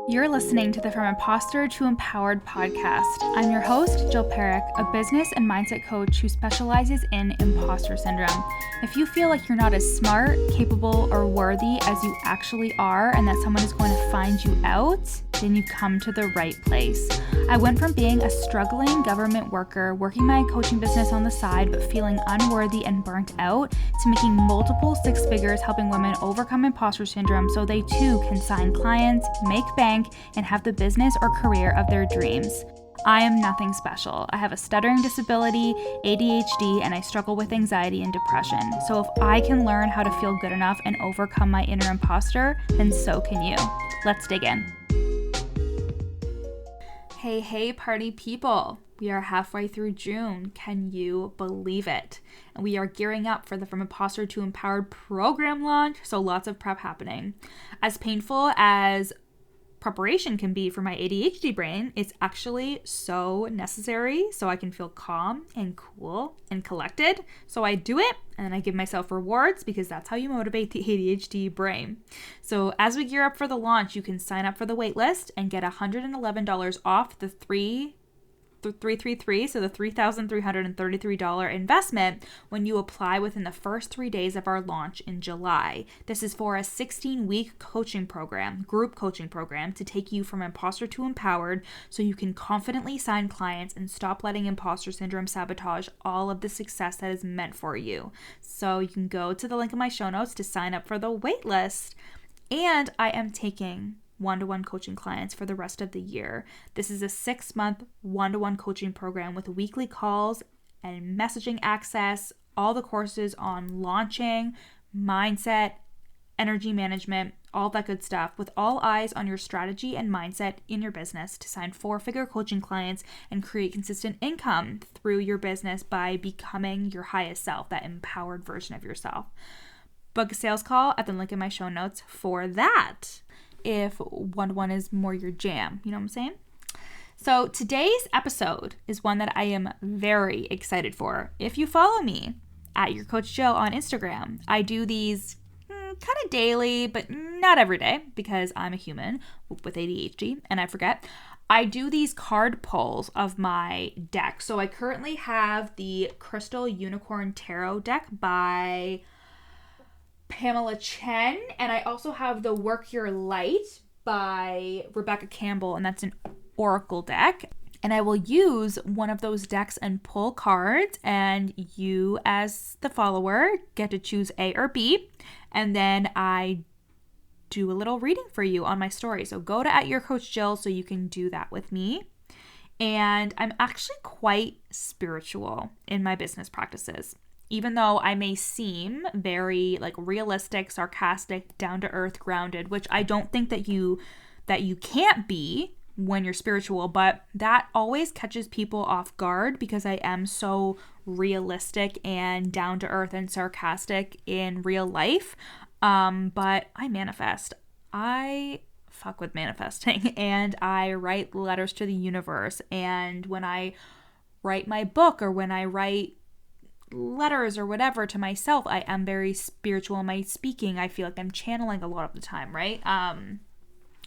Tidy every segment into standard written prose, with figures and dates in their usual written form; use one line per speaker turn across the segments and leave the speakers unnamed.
You're listening to the From Imposter to Empowered podcast. I'm your host, Jill Perrick, a business and mindset coach who specializes in imposter syndrome. If you feel like you're not as smart, capable, or worthy as you actually are, and that someone is going to find you out, then you've come to the right place. I went from being a struggling government worker, working my coaching business on the side, but feeling unworthy and burnt out, to making multiple six figures helping women overcome imposter syndrome so they too can sign clients, make bank, and have the business or career of their dreams. I am nothing special. I have a stuttering disability, ADHD, and I struggle with anxiety and depression. So if I can learn how to feel good enough and overcome my inner imposter, then so can you. Let's dig in. Hey, party people. We are halfway through June. Can you believe it? And we are gearing up for the From Imposter to Empowered program launch, so lots of prep happening. As painful as preparation can be for my ADHD brain, it's actually so necessary so I can feel calm and cool and collected. So I do it and I give myself rewards because that's how you motivate the ADHD brain. So as we gear up for the launch, you can sign up for the waitlist and get $111 off the 333, so the $3,333 investment when you apply within the first 3 days of our launch in July. This is for a 16-week coaching program, group coaching program, to take you from imposter to empowered so you can confidently sign clients and stop letting imposter syndrome sabotage all of the success that is meant for you. So you can go to the link in my show notes to sign up for the waitlist. And I am taking one-to-one coaching clients for the rest of the year. This is a 6-month one-to-one coaching program with weekly calls and messaging access, all the courses on launching, mindset, energy management, all that good stuff, with all eyes on your strategy and mindset in your business to sign 4-figure coaching clients and create consistent income through your business by becoming your highest self, that empowered version of yourself. Book a sales call at the link in my show notes for that, if one-to-one is more your jam, you know what I'm saying? So today's episode is one that I am very excited for. If you follow me at Your Coach Jill on Instagram, I do these kind of daily, but not every day because I'm a human with ADHD and I forget. I do these card pulls of my deck. So I currently have the Crystal Unicorn Tarot deck by Pamela Chen, and I also have the Work Your Light by Rebecca Campbell, and that's an oracle deck. And I will use one of those decks and pull cards, and you as the follower get to choose A or B, and then I do a little reading for you on my story. So go to @YourCoachJill so you can do that with me. And I'm actually quite spiritual in my business practices. Even though I may seem very realistic, sarcastic, down to earth, grounded, which I don't think that you can't be when you're spiritual, but that always catches people off guard because I am so realistic and down to earth and sarcastic in real life. But I manifest. I fuck with manifesting and I write letters to the universe. And when I write my book or when I write letters or whatever to myself, I am very spiritual in my speaking. I feel like I'm channeling a lot of the time, right?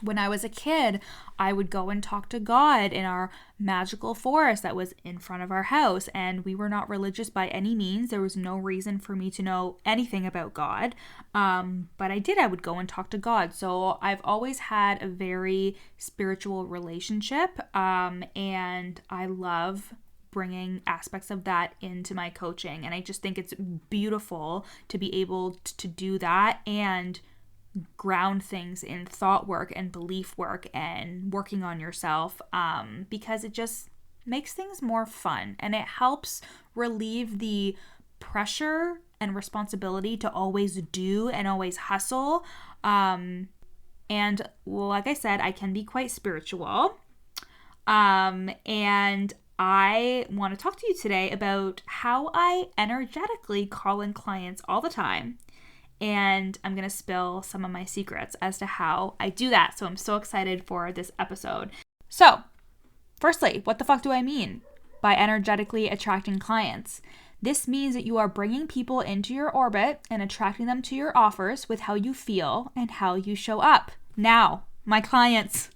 When I was a kid, I would go and talk to God in our magical forest that was in front of our house, and we were not religious by any means. There was no reason for me to know anything about God, but I would go and talk to God. So I've always had a very spiritual relationship, and I love bringing aspects of that into my coaching. And I just think it's beautiful to be able to do that and ground things in thought work and belief work and working on yourself, because it just makes things more fun and it helps relieve the pressure and responsibility to always do and always hustle. And like I said, I can be quite spiritual. And I want to talk to you today about how I energetically call in clients all the time. And I'm going to spill some of my secrets as to how I do that. So I'm so excited for this episode. So, firstly, what the fuck do I mean by energetically attracting clients? This means that you are bringing people into your orbit and attracting them to your offers with how you feel and how you show up. Now, my clients,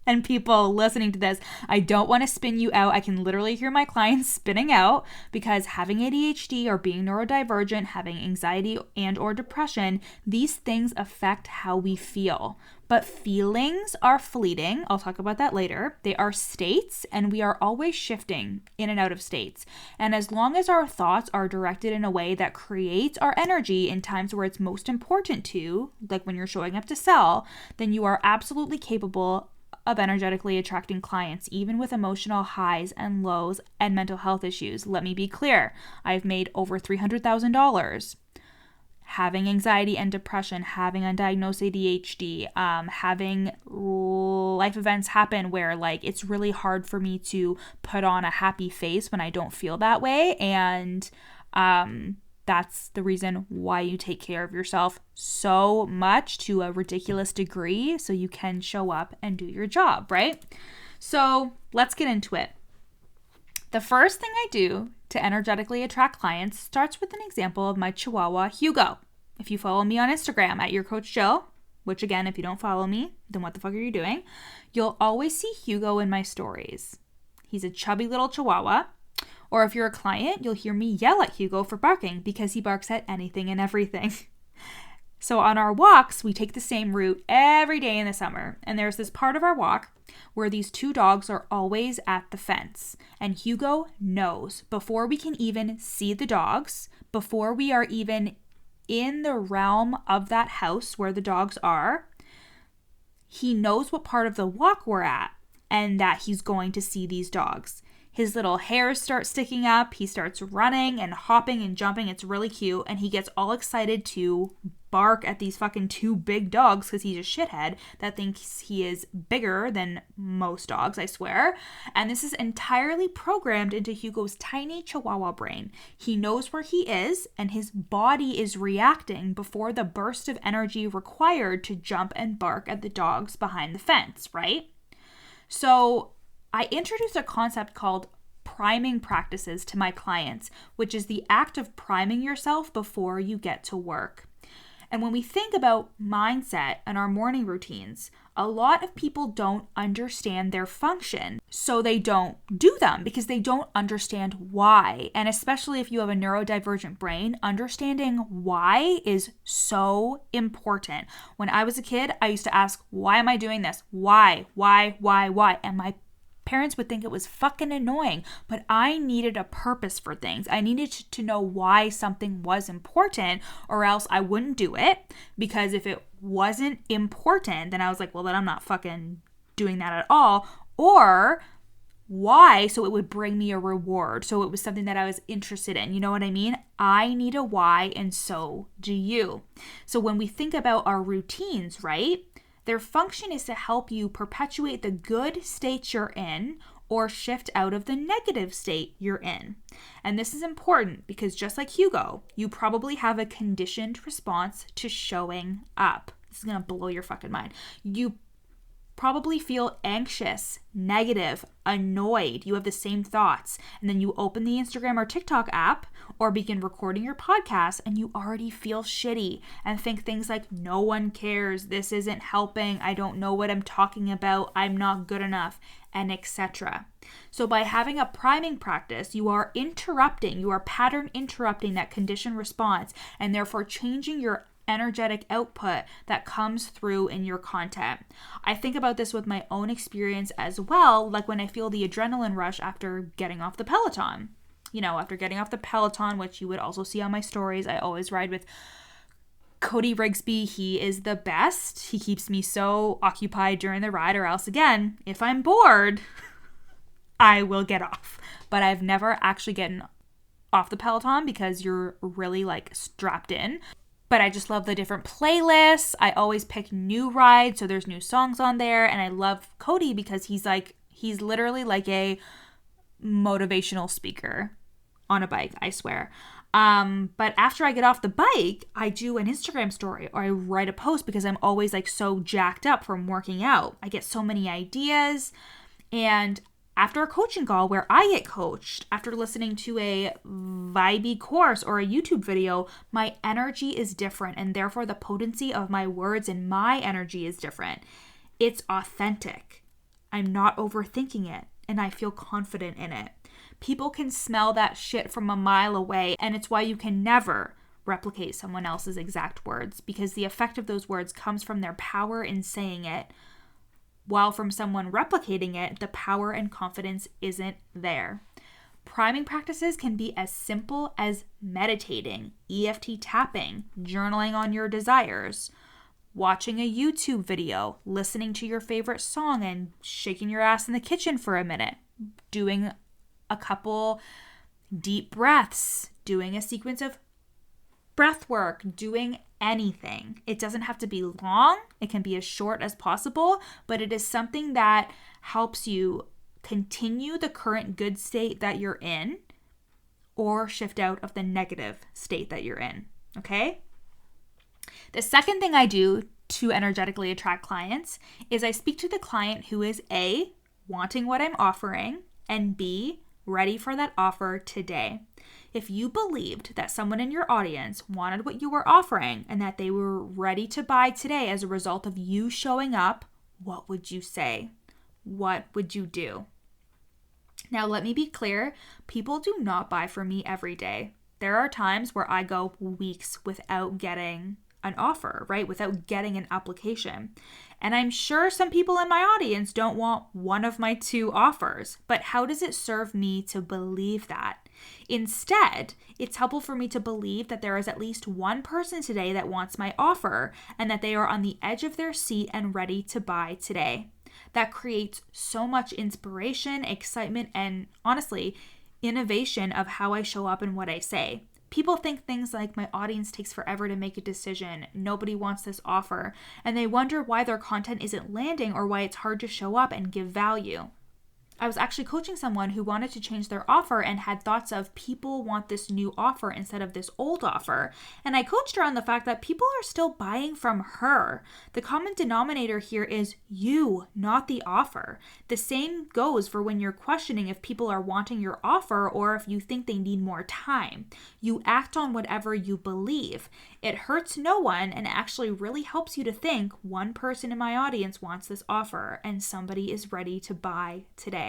and people listening to this, I don't want to spin you out. I can literally hear my clients spinning out because having ADHD or being neurodivergent, having anxiety and or depression, these things affect how we feel. But feelings are fleeting. I'll talk about that later. They are states, and we are always shifting in and out of states. And as long as our thoughts are directed in a way that creates our energy in times where it's most important to, like when you're showing up to sell, then you are absolutely capable of energetically attracting clients, even with emotional highs and lows and mental health issues. Let me be clear. I've made over $300,000 having anxiety and depression, having undiagnosed ADHD, having life events happen where like it's really hard for me to put on a happy face when I don't feel that way. And that's the reason why you take care of yourself so much to a ridiculous degree so you can show up and do your job, right? So let's get into it. The first thing I do to energetically attract clients starts with an example of my Chihuahua, Hugo. If you follow me on Instagram at YourCoachJill, which again, if you don't follow me, then what the fuck are you doing? You'll always see Hugo in my stories. He's a chubby little Chihuahua. Or if you're a client, you'll hear me yell at Hugo for barking because he barks at anything and everything. So on our walks, we take the same route every day in the summer. And there's this part of our walk where these two dogs are always at the fence. And Hugo knows before we can even see the dogs, before we are even in the realm of that house where the dogs are, he knows what part of the walk we're at and that he's going to see these dogs. His little hairs start sticking up. He starts running and hopping and jumping. It's really cute. And he gets all excited to bark at these fucking two big dogs because he's a shithead that thinks he is bigger than most dogs, I swear. And this is entirely programmed into Hugo's tiny Chihuahua brain. He knows where he is and his body is reacting before the burst of energy required to jump and bark at the dogs behind the fence, right? So I introduced a concept called priming practices to my clients, which is the act of priming yourself before you get to work. And when we think about mindset and our morning routines, a lot of people don't understand their function. So they don't do them because they don't understand why. And especially if you have a neurodivergent brain, understanding why is so important. When I was a kid, I used to ask, why am I doing this? Why? And my parents would think it was fucking annoying, but I needed a purpose for things. I needed to know why something was important, or else I wouldn't do it, because if it wasn't important, then I was like, well, then I'm not fucking doing that at all. Or why? So it would bring me a reward. So it was something that I was interested in. You know what I mean? I need a why, and so do you. So when we think about our routines, right? Their function is to help you perpetuate the good state you're in or shift out of the negative state you're in. And this is important because just like Hugo, you probably have a conditioned response to showing up. This is going to blow your fucking mind. You probably feel anxious, negative, annoyed. You have the same thoughts. And then you open the Instagram or TikTok app or begin recording your podcast and you already feel shitty and think things like, no one cares, this isn't helping, I don't know what I'm talking about, I'm not good enough, and etc. So by having a priming practice, you are pattern interrupting that conditioned response and therefore changing your energetic output that comes through in your content. I think about this with my own experience as well, like when I feel the adrenaline rush after getting off the Peloton. After getting off the Peloton, which you would also see on my stories, I always ride with Cody Rigsby. He is the best. He keeps me so occupied during the ride, or else again, if I'm bored, I will get off. But I've never actually gotten off the Peloton because you're really like strapped in. But I just love the different playlists. I always pick new rides, so there's new songs on there. And I love Cody because he's literally like a motivational speaker on a bike, I swear. But after I get off the bike, I do an Instagram story or I write a post because I'm always like so jacked up from working out. I get so many ideas. And after a coaching call where I get coached, after listening to a vibey course or a YouTube video, my energy is different and therefore the potency of my words and my energy is different. It's authentic. I'm not overthinking it, and I feel confident in it. People can smell that shit from a mile away, and it's why you can never replicate someone else's exact words, because the effect of those words comes from their power in saying it, while from someone replicating it, the power and confidence isn't there. Priming practices can be as simple as meditating, EFT tapping, journaling on your desires, watching a YouTube video, listening to your favorite song and shaking your ass in the kitchen for a minute, doing a couple deep breaths, doing a sequence of breath work, doing anything. It doesn't have to be long. It can be as short as possible, but it is something that helps you continue the current good state that you're in or shift out of the negative state that you're in, okay? The second thing I do to energetically attract clients is I speak to the client who is A, wanting what I'm offering, and B, ready for that offer today. If you believed that someone in your audience wanted what you were offering and that they were ready to buy today as a result of you showing up, what would you say? What would you do? Now, let me be clear, people do not buy from me every day. There are times where I go weeks without getting an offer, right? Without getting an application. And I'm sure some people in my audience don't want one of my 2 offers, but how does it serve me to believe that? Instead, it's helpful for me to believe that there is at least one person today that wants my offer and that they are on the edge of their seat and ready to buy today. That creates so much inspiration, excitement, and honestly, innovation of how I show up and what I say. People think things like my audience takes forever to make a decision, nobody wants this offer, and they wonder why their content isn't landing or why it's hard to show up and give value. I was actually coaching someone who wanted to change their offer and had thoughts of people want this new offer instead of this old offer. And I coached her on the fact that people are still buying from her. The common denominator here is you, not the offer. The same goes for when you're questioning if people are wanting your offer or if you think they need more time. You act on whatever you believe. It hurts no one and actually really helps you to think one person in my audience wants this offer and somebody is ready to buy today.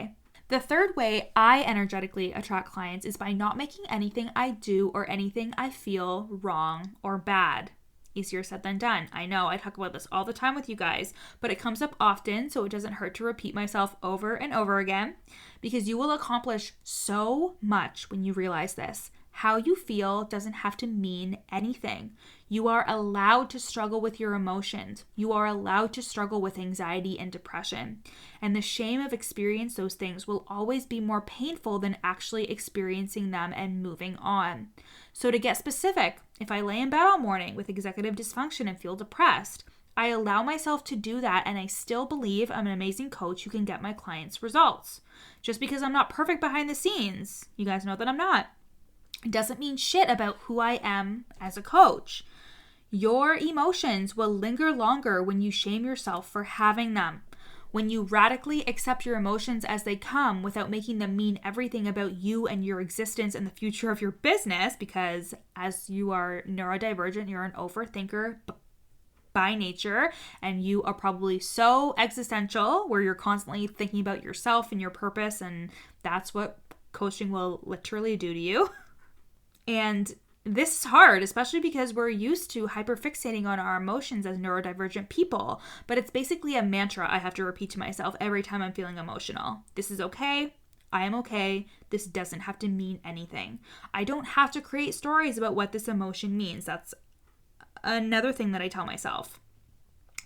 The third way I energetically attract clients is by not making anything I do or anything I feel wrong or bad. Easier said than done. I know I talk about this all the time with you guys, but it comes up often, so it doesn't hurt to repeat myself over and over again, because you will accomplish so much when you realize this. How you feel doesn't have to mean anything. You are allowed to struggle with your emotions. You are allowed to struggle with anxiety and depression. And the shame of experiencing those things will always be more painful than actually experiencing them and moving on. So to get specific, if I lay in bed all morning with executive dysfunction and feel depressed, I allow myself to do that, and I still believe I'm an amazing coach who can get my clients results. Just because I'm not perfect behind the scenes, you guys know that I'm not, it doesn't mean shit about who I am as a coach. Your emotions will linger longer when you shame yourself for having them. When you radically accept your emotions as they come without making them mean everything about you and your existence and the future of your business, because as you are neurodivergent, you're an overthinker by nature, and you are probably so existential where you're constantly thinking about yourself and your purpose, and that's what coaching will literally do to you. And this is hard, especially because we're used to hyperfixating on our emotions as neurodivergent people. But it's basically a mantra I have to repeat to myself every time I'm feeling emotional. This is okay. I am okay. This doesn't have to mean anything. I don't have to create stories about what this emotion means. That's another thing that I tell myself.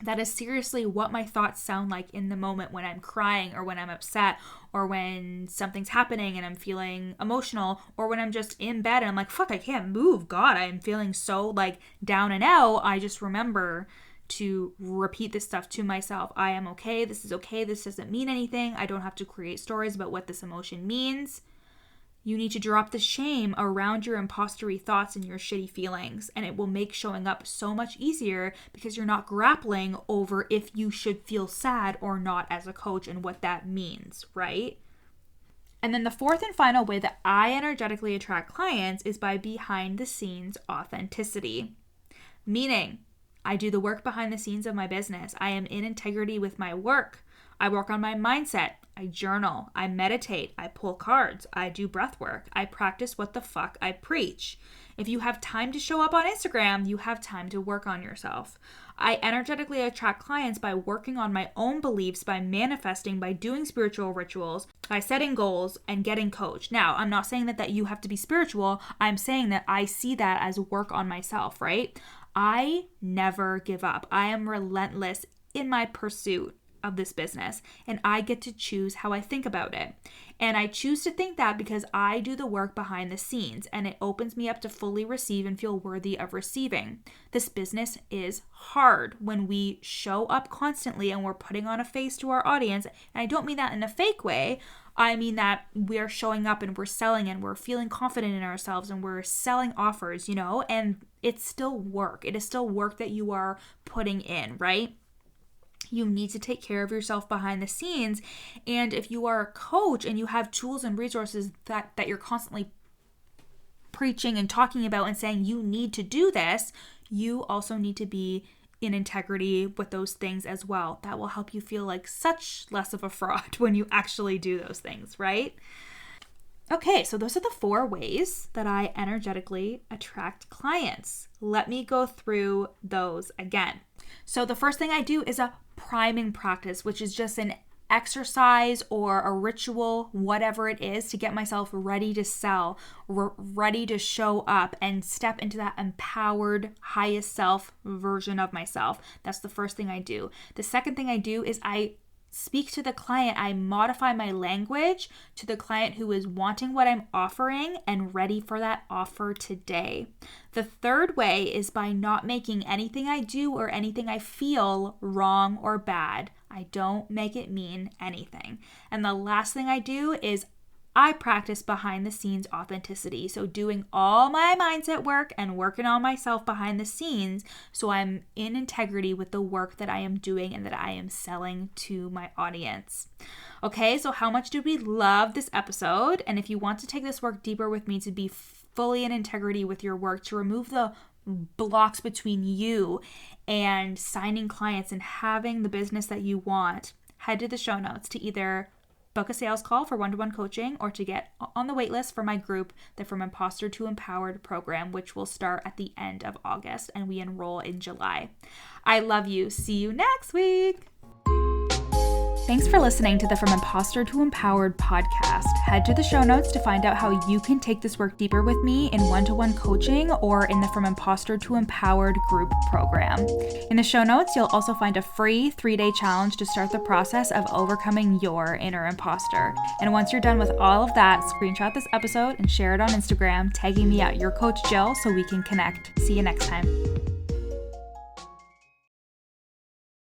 That is seriously what my thoughts sound like in the moment when I'm crying or when I'm upset or when something's happening and I'm feeling emotional or when I'm just in bed and I'm like, fuck, I can't move. God, I'm feeling so like down and out. I just remember to repeat this stuff to myself. I am okay. This is okay. This doesn't mean anything. I don't have to create stories about what this emotion means. You need to drop the shame around your imposter-y thoughts and your shitty feelings, and it will make showing up so much easier because you're not grappling over if you should feel sad or not as a coach and what that means, right? And then the fourth and final way that I energetically attract clients is by behind-the-scenes authenticity. Meaning, I do the work behind the scenes of my business. I am in integrity with my work. I work on my mindset. I journal. I meditate. I pull cards. I do breath work. I practice what the fuck I preach. If you have time to show up on Instagram, you have time to work on yourself. I energetically attract clients by working on my own beliefs, by manifesting, by doing spiritual rituals, by setting goals and getting coached. Now, I'm not saying that you have to be spiritual. I'm saying that I see that as work on myself, right? I never give up. I am relentless in my pursuit of this business, and I get to choose how I think about it. And I choose to think that because I do the work behind the scenes, and it opens me up to fully receive and feel worthy of receiving. This business is hard when we show up constantly and we're putting on a face to our audience. And I don't mean that in a fake way. I mean that we're showing up and we're selling and we're feeling confident in ourselves and we're selling offers, and it's still work. It is still work that you are putting in, right? You need to take care of yourself behind the scenes. And if you are a coach and you have tools and resources that you're constantly preaching and talking about and saying you need to do this, you also need to be in integrity with those things as well. That will help you feel like such less of a fraud when you actually do those things, right? Okay, so those are the 4 ways that I energetically attract clients. Let me go through those again. So the first thing I do is a priming practice, which is just an exercise or a ritual, whatever it is, to get myself ready to sell, ready to show up and step into that empowered, highest self version of myself. That's the first thing I do. The second thing I do is I speak to the client. I modify my language to the client who is wanting what I'm offering and ready for that offer today. The third way is by not making anything I do or anything I feel wrong or bad. I don't make it mean anything. And the last thing I do is I practice behind the scenes authenticity. So doing all my mindset work and working on myself behind the scenes so I'm in integrity with the work that I am doing and that I am selling to my audience. Okay, so how much did we love this episode? And if you want to take this work deeper with me to be fully in integrity with your work, to remove the blocks between you and signing clients and having the business that you want, head to the show notes to either book a sales call for one-to-one coaching or to get on the waitlist for my group, the From Imposter to Empowered program, which will start at the end of August and we enroll in July. I love you. See you next week. Thanks for listening to the From Imposter to Empowered podcast. Head to the show notes to find out how you can take this work deeper with me in one-to-one coaching or in the From Imposter to Empowered group program. In the show notes, you'll also find a free 3-day challenge to start the process of overcoming your inner imposter. And once you're done with all of that, screenshot this episode and share it on Instagram, tagging me at your coach Jill so we can connect. See you next time.